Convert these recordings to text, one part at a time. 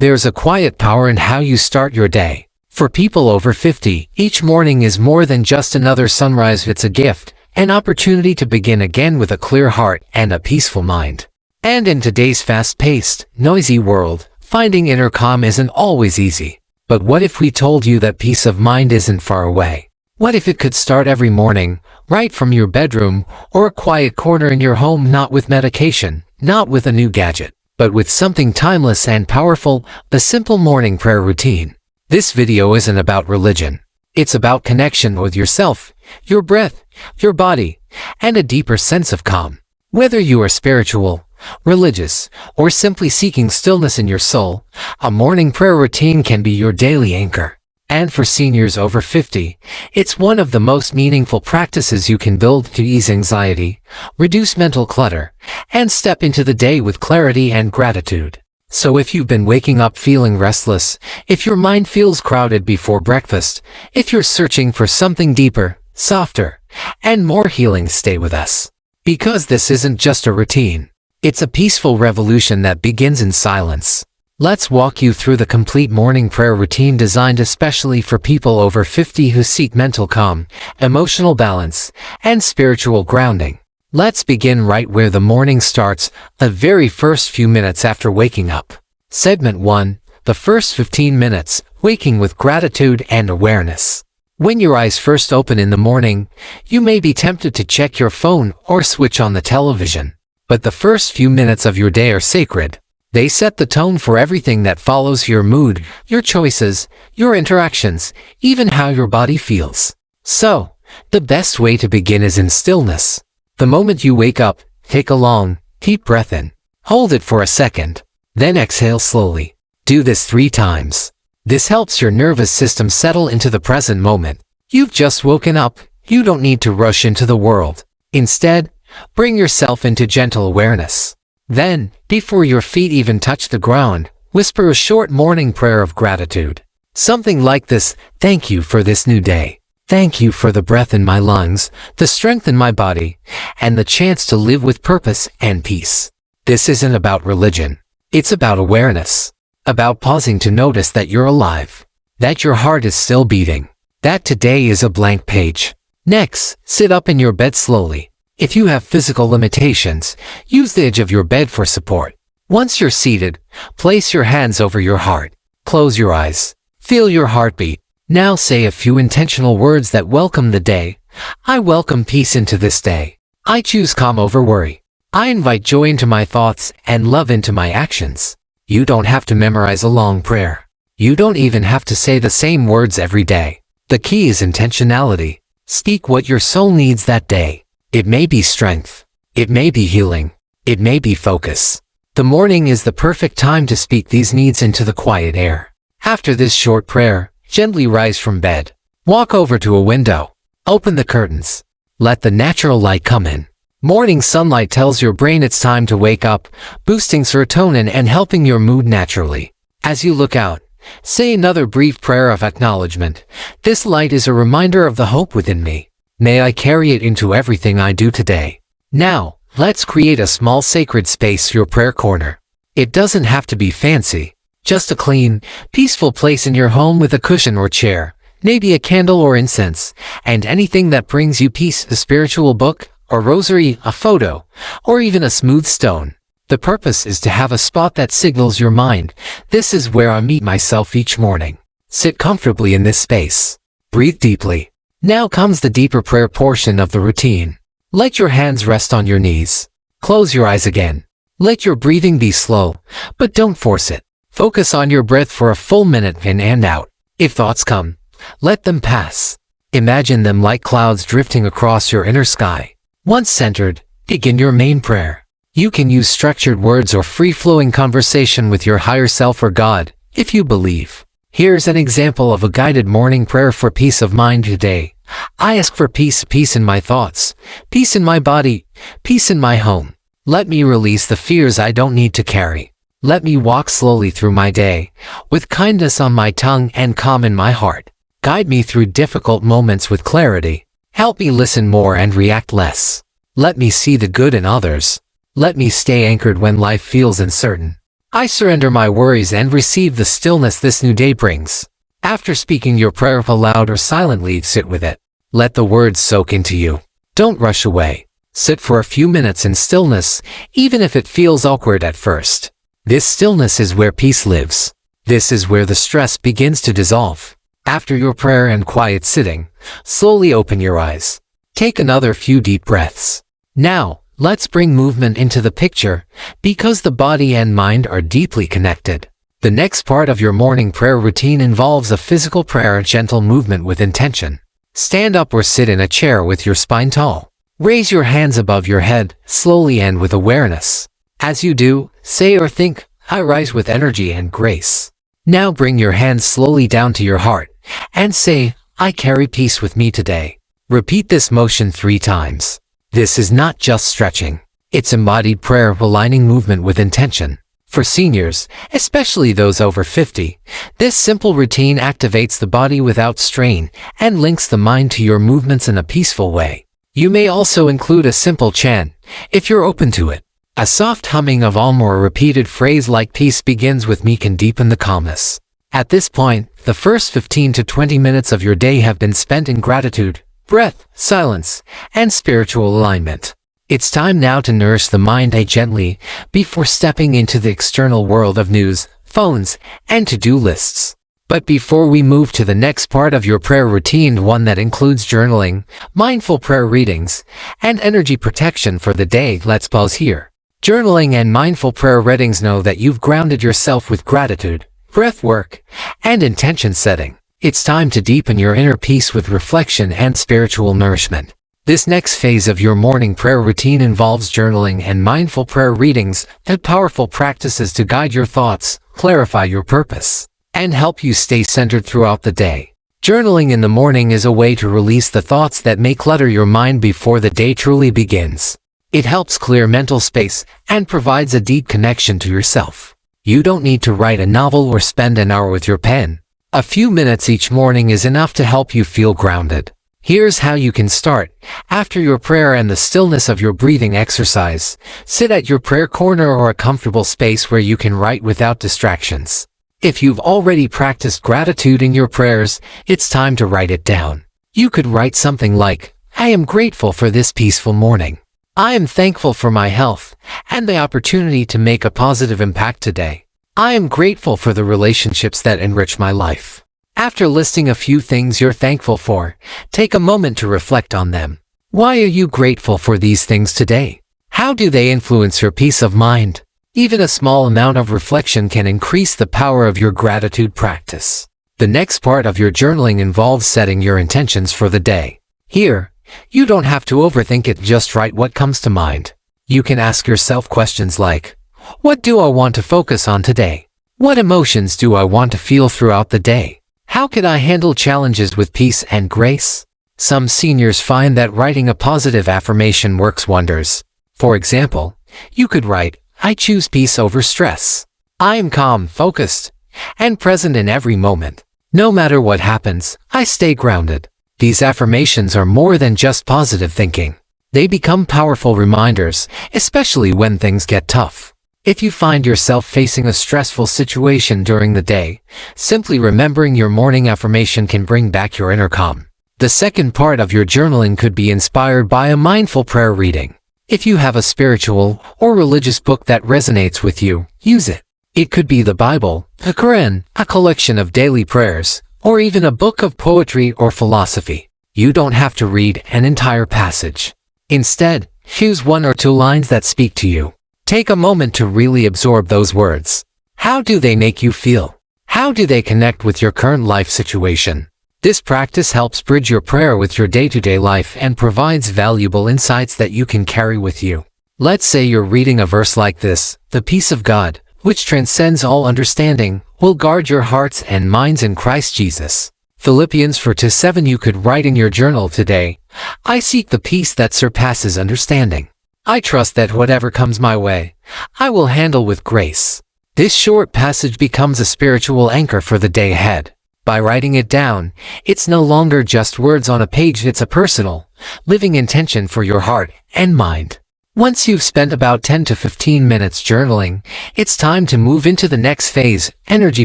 There's a quiet power in how you start your day. For people over 50, each morning is more than just another sunrise. It's a gift, an opportunity to begin again with a clear heart and a peaceful mind. And in today's fast-paced, noisy world, finding inner calm isn't always easy. But what if we told you that peace of mind isn't far away? What if it could start every morning, right from your bedroom or a quiet corner in your home, not with medication, not with a new gadget, but with something timeless and powerful, a simple morning prayer routine. This video isn't about religion. It's about connection with yourself, your breath, your body, and a deeper sense of calm. Whether you are spiritual, religious, or simply seeking stillness in your soul, a morning prayer routine can be your daily anchor. And for seniors over 50, it's one of the most meaningful practices you can build to ease anxiety, reduce mental clutter, and step into the day with clarity and gratitude. So if you've been waking up feeling restless, if your mind feels crowded before breakfast, if you're searching for something deeper, softer, and more healing, stay with us. Because this isn't just a routine. It's a peaceful revolution that begins in silence. Let's walk you through the complete morning prayer routine designed especially for people over 50 who seek mental calm, emotional balance, and spiritual grounding. Let's begin right where the morning starts, the very first few minutes after waking up. Segment 1, the first 15 minutes, waking with gratitude and awareness. When your eyes first open in the morning, you may be tempted to check your phone or switch on the television. But the first few minutes of your day are sacred. They set the tone for everything that follows: your mood, your choices, your interactions, even how your body feels. So, the best way to begin is in stillness. The moment you wake up, take a long, deep breath in. Hold it for a second. Then exhale slowly. Do this 3 times. This helps your nervous system settle into the present moment. You've just woken up. You don't need to rush into the world. Instead, bring yourself into gentle awareness. Then, before your feet even touch the ground, whisper a short morning prayer of gratitude. Something like this: thank you for this new day. Thank you for the breath in my lungs, the strength in my body, and the chance to live with purpose and peace. This isn't about religion. It's about awareness. About pausing to notice that you're alive. That your heart is still beating. That today is a blank page. Next, sit up in your bed slowly. If you have physical limitations, use the edge of your bed for support. Once you're seated, place your hands over your heart. Close your eyes. Feel your heartbeat. Now say a few intentional words that welcome the day. I welcome peace into this day. I choose calm over worry. I invite joy into my thoughts and love into my actions. You don't have to memorize a long prayer. You don't even have to say the same words every day. The key is intentionality. Speak what your soul needs that day. It may be strength. It may be healing. It may be focus. The morning is the perfect time to speak these needs into the quiet air. After this short prayer, gently rise from bed. Walk over to a window. Open the curtains. Let the natural light come in. Morning sunlight tells your brain it's time to wake up, boosting serotonin and helping your mood naturally. As you look out, say another brief prayer of acknowledgement. This light is a reminder of the hope within me. May I carry it into everything I do today. Now, let's create a small sacred space, your prayer corner. It doesn't have to be fancy. Just a clean, peaceful place in your home with a cushion or chair, maybe a candle or incense, and anything that brings you peace: a spiritual book, a rosary, a photo, or even a smooth stone. The purpose is to have a spot that signals your mind: this is where I meet myself each morning. Sit comfortably in this space. Breathe deeply. Now comes the deeper prayer portion of the routine. Let your hands rest on your knees. Close your eyes again. Let your breathing be slow, but don't force it. Focus on your breath for a full minute in and out. If thoughts come, let them pass. Imagine them like clouds drifting across your inner sky. Once centered, begin your main prayer. You can use structured words or free-flowing conversation with your higher self or God, if you believe. Here's an example of a guided morning prayer for peace of mind today. I ask for peace: peace in my thoughts, peace in my body, peace in my home. Let me release the fears I don't need to carry. Let me walk slowly through my day, with kindness on my tongue and calm in my heart. Guide me through difficult moments with clarity. Help me listen more and react less. Let me see the good in others. Let me stay anchored when life feels uncertain. I surrender my worries and receive the stillness this new day brings. After speaking your prayer aloud or silently, sit with it. Let the words soak into you. Don't rush away. Sit for a few minutes in stillness, even if it feels awkward at first. This stillness is where peace lives. This is where the stress begins to dissolve. After your prayer and quiet sitting, slowly open your eyes. Take another few deep breaths. Now, let's bring movement into the picture, because the body and mind are deeply connected. The next part of your morning prayer routine involves a physical prayer, gentle movement with intention. Stand up or sit in a chair with your spine tall. Raise your hands above your head, slowly and with awareness. As you do, say or think, I rise with energy and grace. Now bring your hands slowly down to your heart, and say, I carry peace with me today. Repeat this motion 3 times. This is not just stretching. It's embodied prayer, aligning movement with intention. For seniors, especially those over 50, this simple routine activates the body without strain and links the mind to your movements in a peaceful way. You may also include a simple chant, if you're open to it. A soft humming of Om or a repeated phrase like peace begins with me can deepen the calmness. At this point, the first 15 to 20 minutes of your day have been spent in gratitude, breath, silence, and spiritual alignment. It's time now to nourish the mind gently before stepping into the external world of news, phones, and to-do lists. But before we move to the next part of your prayer routine, one that includes journaling, mindful prayer readings, and energy protection for the day, let's pause here. Journaling and mindful prayer readings know that you've grounded yourself with gratitude, breath work, and intention setting. It's time to deepen your inner peace with reflection and spiritual nourishment. This next phase of your morning prayer routine involves journaling and mindful prayer readings, and powerful practices to guide your thoughts, clarify your purpose, and help you stay centered throughout the day. Journaling in the morning is a way to release the thoughts that may clutter your mind before the day truly begins. It helps clear mental space and provides a deep connection to yourself. You don't need to write a novel or spend an hour with your pen. A few minutes each morning is enough to help you feel grounded. Here's how you can start. After your prayer and the stillness of your breathing exercise, sit at your prayer corner or a comfortable space where you can write without distractions. If you've already practiced gratitude in your prayers, it's time to write it down. You could write something like, I am grateful for this peaceful morning. I am thankful for my health and the opportunity to make a positive impact today. I am grateful for the relationships that enrich my life. After listing a few things you're thankful for, take a moment to reflect on them. Why are you grateful for these things today? How do they influence your peace of mind? Even a small amount of reflection can increase the power of your gratitude practice. The next part of your journaling involves setting your intentions for the day. Here, you don't have to overthink it, just write what comes to mind. You can ask yourself questions like, what do I want to focus on today? What emotions do I want to feel throughout the day? How can I handle challenges with peace and grace? Some seniors find that writing a positive affirmation works wonders. For example, you could write, I choose peace over stress. I am calm, focused, and present in every moment. No matter what happens, I stay grounded. These affirmations are more than just positive thinking. They become powerful reminders, especially when things get tough. If you find yourself facing a stressful situation during the day, simply remembering your morning affirmation can bring back your inner calm. The second part of your journaling could be inspired by a mindful prayer reading. If you have a spiritual or religious book that resonates with you, use it. It could be the Bible, the Quran, a collection of daily prayers, or even a book of poetry or philosophy. You don't have to read an entire passage. Instead, choose 1 or 2 lines that speak to you. Take a moment to really absorb those words. How do they make you feel? How do they connect with your current life situation? This practice helps bridge your prayer with your day-to-day life and provides valuable insights that you can carry with you. Let's say you're reading a verse like this, the peace of God, which transcends all understanding, will guard your hearts and minds in Christ Jesus. Philippians 4:7. You could write in your journal today, I seek the peace that surpasses understanding. I trust that whatever comes my way, I will handle with grace. This short passage becomes a spiritual anchor for the day ahead. By writing it down, it's no longer just words on a page, it's a personal, living intention for your heart and mind. Once you've spent about 10 to 15 minutes journaling, it's time to move into the next phase, energy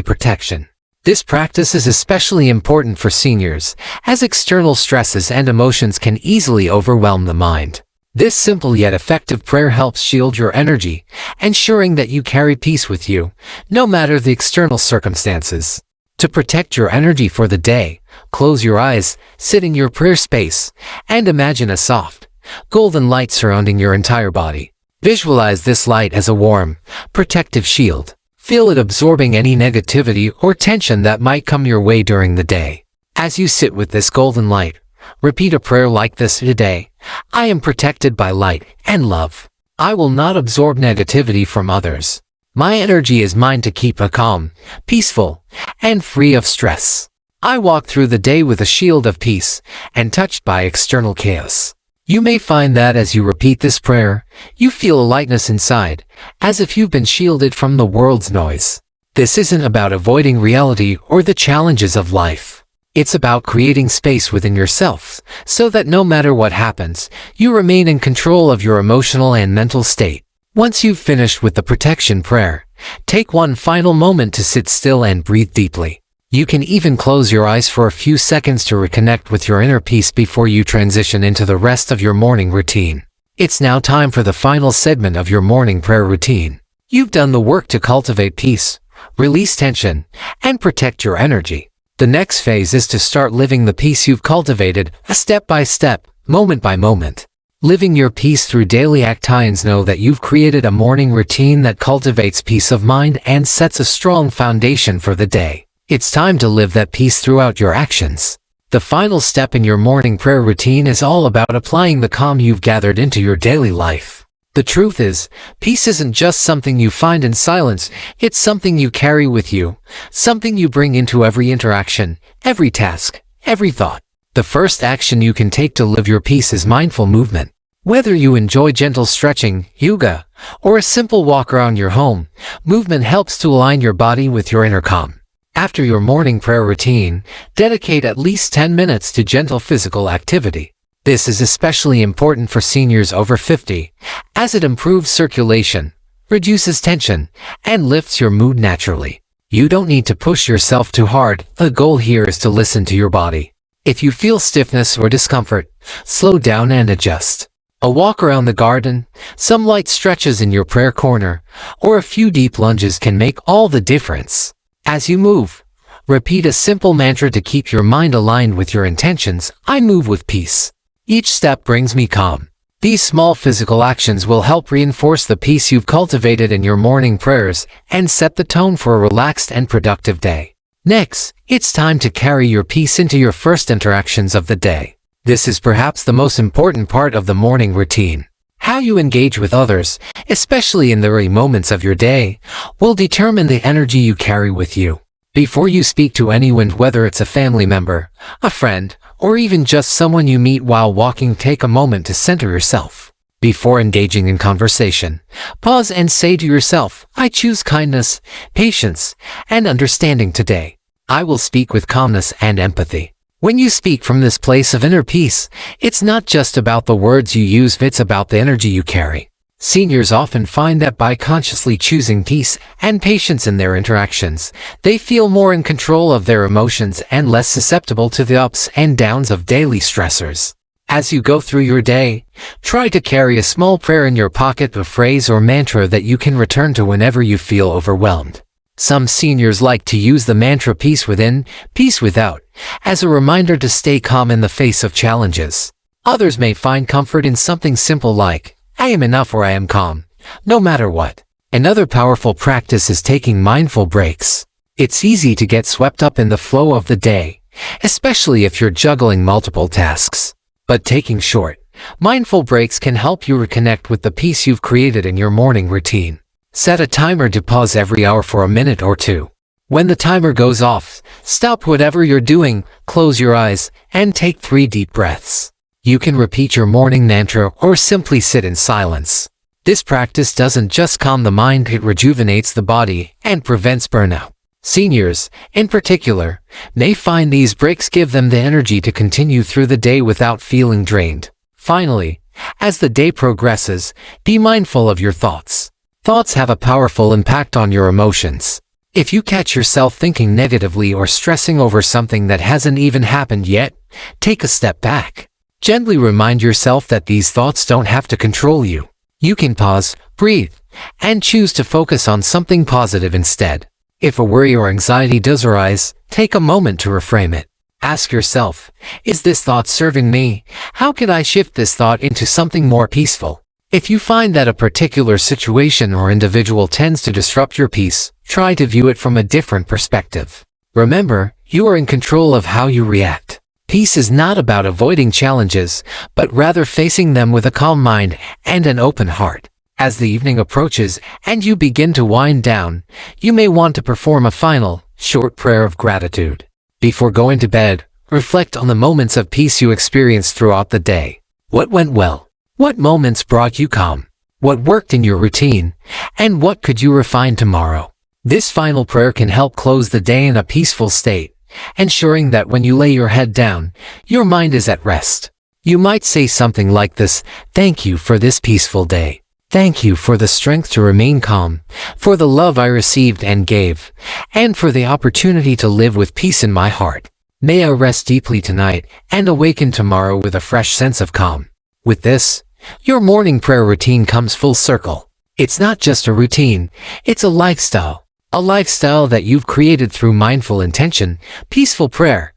protection. This practice is especially important for seniors, as external stresses and emotions can easily overwhelm the mind. This simple yet effective prayer helps shield your energy, ensuring that you carry peace with you, no matter the external circumstances. To protect your energy for the day, close your eyes, sit in your prayer space, and imagine a soft, golden light surrounding your entire body. Visualize this light as a warm, protective shield. Feel it absorbing any negativity or tension that might come your way during the day. As you sit with this golden light, repeat a prayer like this today. I am protected by light and love. I will not absorb negativity from others. My energy is mine to keep calm, peaceful, and free of stress. I walk through the day with a shield of peace, untouched by external chaos. You may find that as you repeat this prayer, you feel a lightness inside, as if you've been shielded from the world's noise. This isn't about avoiding reality or the challenges of life. It's about creating space within yourself, so that no matter what happens, you remain in control of your emotional and mental state. Once you've finished with the protection prayer, take one final moment to sit still and breathe deeply. You can even close your eyes for a few seconds to reconnect with your inner peace before you transition into the rest of your morning routine. It's now time for the final segment of your morning prayer routine. You've done the work to cultivate peace, release tension, and protect your energy. The next phase is to start living the peace you've cultivated, step by step, moment by moment. Living your peace through daily actions. Know that you've created a morning routine that cultivates peace of mind and sets a strong foundation for the day. It's time to live that peace throughout your actions. The final step in your morning prayer routine is all about applying the calm you've gathered into your daily life. The truth is, peace isn't just something you find in silence, it's something you carry with you, something you bring into every interaction, every task, every thought. The first action you can take to live your peace is mindful movement. Whether you enjoy gentle stretching, yoga, or a simple walk around your home, movement helps to align your body with your inner calm. After your morning prayer routine, dedicate at least 10 minutes to gentle physical activity. This is especially important for seniors over 50, as it improves circulation, reduces tension, and lifts your mood naturally. You don't need to push yourself too hard. The goal here is to listen to your body. If you feel stiffness or discomfort, slow down and adjust. A walk around the garden, some light stretches in your prayer corner, or a few deep lunges can make all the difference. As you move, repeat a simple mantra to keep your mind aligned with your intentions. I move with peace. Each step brings me calm. These small physical actions will help reinforce the peace you've cultivated in your morning prayers and set the tone for a relaxed and productive day. Next, it's time to carry your peace into your first interactions of the day. This is perhaps the most important part of the morning routine. How you engage with others, especially in the early moments of your day, will determine the energy you carry with you. Before you speak to anyone, whether it's a family member, a friend, or even just someone you meet while walking, take a moment to center yourself. Before engaging in conversation, pause and say to yourself, I choose kindness, patience, and understanding today. I will speak with calmness and empathy. When you speak from this place of inner peace, it's not just about the words you use, it's about the energy you carry. Seniors often find that by consciously choosing peace and patience in their interactions, they feel more in control of their emotions and less susceptible to the ups and downs of daily stressors. As you go through your day, try to carry a small prayer in your pocket, a phrase or mantra that you can return to whenever you feel overwhelmed. Some seniors like to use the mantra peace within, peace without, as a reminder to stay calm in the face of challenges. Others may find comfort in something simple like, I am enough or I am calm, no matter what. Another powerful practice is taking mindful breaks. It's easy to get swept up in the flow of the day, especially if you're juggling multiple tasks. But taking short, mindful breaks can help you reconnect with the peace you've created in your morning routine. Set a timer to pause every hour for a minute or two. When the timer goes off, stop whatever you're doing, close your eyes, and take 3 deep breaths. You can repeat your morning mantra or simply sit in silence. This practice doesn't just calm the mind, it rejuvenates the body and prevents burnout. Seniors, in particular, may find these breaks give them the energy to continue through the day without feeling drained. Finally, As the day progresses, be mindful of your thoughts. Thoughts have a powerful impact on your emotions. If you catch yourself thinking negatively or stressing over something that hasn't even happened yet, take a step back. Gently remind yourself that these thoughts don't have to control you. You can pause, breathe, and choose to focus on something positive instead. If a worry or anxiety does arise, take a moment to reframe it. Ask yourself, is this thought serving me? How can I shift this thought into something more peaceful? If you find that a particular situation or individual tends to disrupt your peace, try to view it from a different perspective. Remember, you are in control of how you react. Peace is not about avoiding challenges, but rather facing them with a calm mind and an open heart. As the evening approaches and you begin to wind down, you may want to perform a final, short prayer of gratitude. Before going to bed, reflect on the moments of peace you experienced throughout the day. What went well? What moments brought you calm? What worked in your routine? And what could you refine tomorrow? This final prayer can help close the day in a peaceful state, ensuring that when you lay your head down, your mind is at rest. You might say something like this: "Thank you for this peaceful day. Thank you for the strength to remain calm, for the love I received and gave, and for the opportunity to live with peace in my heart. May I rest deeply tonight and awaken tomorrow with a fresh sense of calm." With this, your morning prayer routine comes full circle. It's not just a routine, it's a lifestyle. A lifestyle that you've created through mindful intention, peaceful prayer,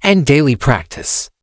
and daily practice.